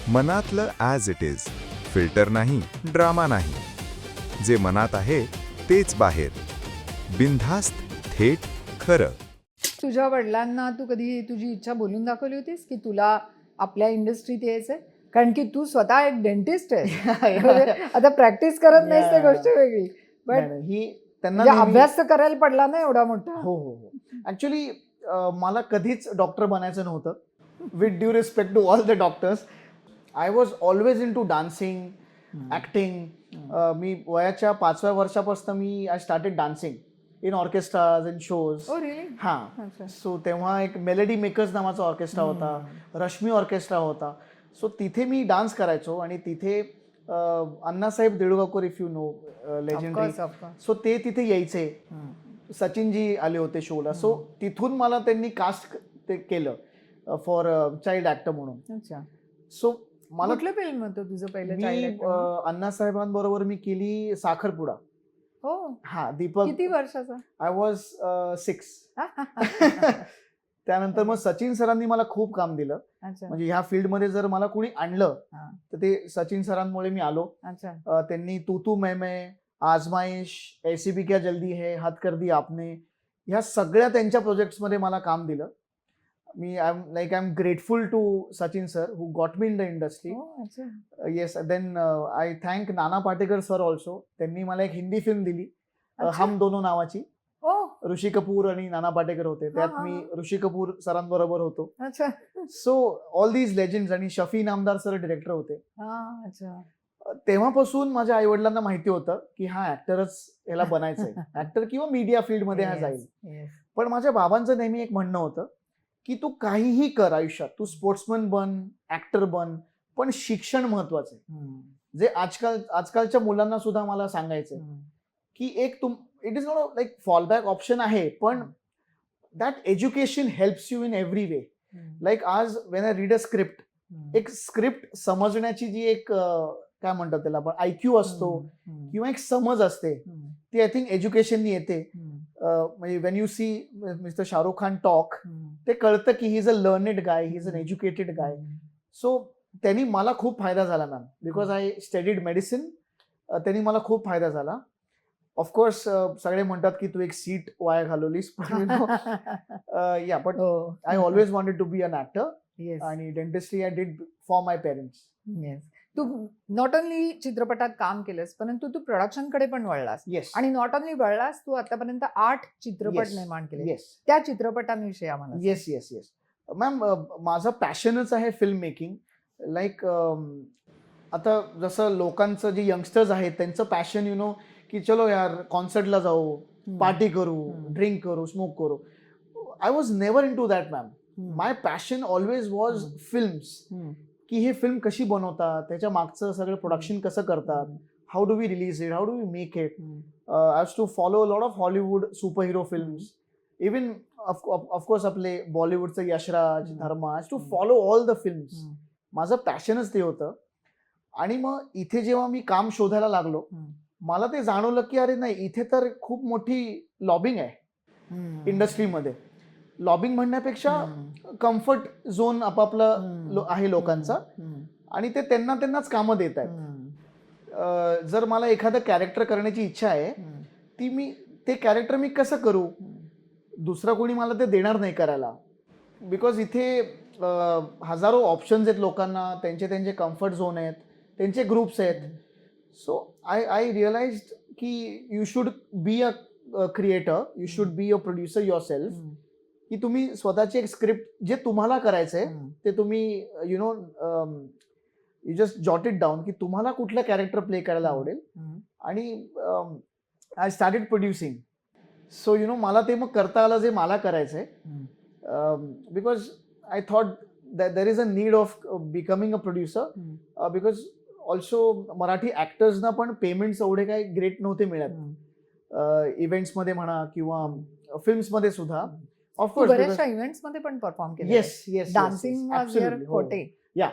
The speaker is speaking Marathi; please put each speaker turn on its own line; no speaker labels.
मनातलं ॲज इट इज, फिल्टर नाही, ड्रामा नाही. जे मनात आहे तेच बाहेर. बिनधास्त, थेट, खरं.
तुझ्या वडिलांना तू कधी तुझी इच्छा बोलून दाखवली होतीस की तुला आपल्या इंडस्ट्रीत यायचंय? कारण की तू स्वतः एक डेंटिस्ट आहे. आता प्रॅक्टिस करत नाहीस ते गोष्ट वेगळी, बट
ही त्यांना
अभ्यास तर करायला पडला ना एवढा मोठा.
हो हो हो. ऍक्च्युली मला कधीच डॉक्टर बनायचं नव्हतं. With due respect to all the doctors, I was always into dancing, acting. मी वयाच्या 5व्या वर्षापासून I started dancing in orchestras, in shows. हां. सो तेव्हा एक मेलडी मेकर्स नावाचा ऑर्केस्ट्रा होता, रश्मी ऑर्केस्ट्रा होता. सो तिथे मी डान्स करायचो आणि तिथे Annasaheb Deulgaonkar, if you know, legendary. So ते तिथे यायचे. सचिनजी आले होते शोला. सो तिथून मला त्यांनी कास्ट ते केलं फॉर चाइल्ड ऍक्टर म्हणून. सो मला
कुठलं फिल्म होतं तुझं पहिलं?
मी अण्णासाहेबांबरोबर मी केली साखरपुडा.
हो.
हा, दीपक.
किती वर्षाचा?
I was 6. त्यानंतर मग सचिन सरांनी मला खूप काम दिलं. म्हणजे ह्या फील्डमध्ये जर मला कुणी आणलं तर ते सचिन सरांमुळे मी आलो. त्यांनी तू तू मैं, आजमाइश, ऐसी भी क्या जल्दी है, हद कर दी आपने, ह्या सगळ्या त्यांच्या प्रोजेक्ट्समध्ये मला काम दिलं. I am grateful to Sachin sir who got me in the industry. Yes. Then I thank Nana Patekar sir also. त्यांनी मला एक हिंदी फिल्म दिली, हम दोनो नावाची. ऋषी कपूर आणि नाना पाटेकर होते त्यात. मी ऋषी कपूर सरांबरोबर होतो. So all these legends. आणि शफी नामदार सर डिरेक्टर होते. तेव्हापासून माझ्या आई वडिलांना माहिती होतं की हा ऍक्टरच याला बनायचंय, ऍक्टर किंवा मीडिया फील्डमध्ये हा जाईल. पण माझ्या बाबांचं नेहमी एक म्हणणं होतं की तू काहीही कर आयुष्यात, तू स्पोर्ट्समन बन, ऍक्टर बन, पण शिक्षण महत्वाचं आहे. जे आजकालच्या मुलांना सुद्धा मला सांगायचंय की it is not like fallback option आहे, पण that education helps you in every way. Like आज when I read a script, एक स्क्रिप्ट समजण्याची जी एक काय म्हणतात त्याला आपण IQ असतो किंवा एक समज असते, ती आय थिंक एज्युकेशननी येते. म्हणजे when you see Mister Shahrukh Khan talk, ते कळतं की he is a learned guy, he is an educated guy. So त्यांनी मला खूप फायदा झाला ma'am, because I studied medicine. त्यांनी मला खूप फायदा झाला. ऑफकोर्स सगळे म्हणतात की तू एक सीट वाया घालवलीस, पण या, but I always wanted to be an actor. आणि dentistry I did for my parents.
तू नॉट ओनली चित्रपटात काम केलंस, परंतु तू प्रोडक्शन कडे पण वळलास. आणि नॉट ओनली वळलास, तू आतापर्यंत 8 चित्रपट निर्माण केले. त्या चित्रपटांविषयी आम्हाला.
येस. मॅम, माझं पॅशनच आहे फिल्म मेकिंग. लाईक आता जसं लोकांचं जे यंगस्टर्स आहेत त्यांचं पॅशन, यु नो, की चलो यार कॉन्सर्टला जाऊ, पार्टी करू, ड्रिंक करू, स्मोक करू. I was never into that ma'am. My passion always was films. की हे फिल्म कशी बनवतात, त्याच्या मागचं सगळं प्रोडक्शन कसं करतात, how do we release it, how do we make it. I have to follow lot of Hollywood super hero films. Even of course आपले बॉलिवूडचं Yashraj, Dharma. I to follow all the films. माझं पॅशनच ते होतं. आणि मग इथे जेव्हा मी काम शोधायला लागलो, मला ते जाणवलं की अरे नाही, इथे तर खूप मोठी लॉबिंग आहे इंडस्ट्रीमध्ये. लॉबिंग म्हणण्यापेक्षा कम्फर्ट झोन आपापला आहे लोकांचा, आणि ते त्यांनाच कामं देत आहेत. जर मला एखादं कॅरेक्टर करण्याची इच्छा आहे, ते कॅरेक्टर मी कसं करू, दुसरा कोणी मला ते देणार नाही करायला. बिकॉज इथे हजारो ऑप्शन्स आहेत लोकांना, त्यांचे कम्फर्ट झोन आहेत, त्यांचे ग्रुप्स आहेत. सो आय रिअलाइज्ड की you should be a creator, you should be a producer your self. की तुम्ही स्वतःची एक स्क्रिप्ट जे तुम्हाला करायचंय ते तुम्ही you know you just jot it down की तुम्हाला कुठलं कॅरेक्टर प्ले करायला आवडेल. आणि I started producing. So you know मला ते मग करता आलं जे मला करायचंय. Because I thought there is a need of becoming a producer. Because also Marathi ऍक्टर्सना पण पेमेंट्स एवढे काही ग्रेट नव्हते मिळत, इव्हेंट्समध्ये म्हणा किंवा फिल्म्समध्ये सुद्धा. ऑफकोर्स
बऱ्याचशा इव्हेंट्स मध्ये पण परफॉर्म केले.
Yes.
Dancing was your forte.
या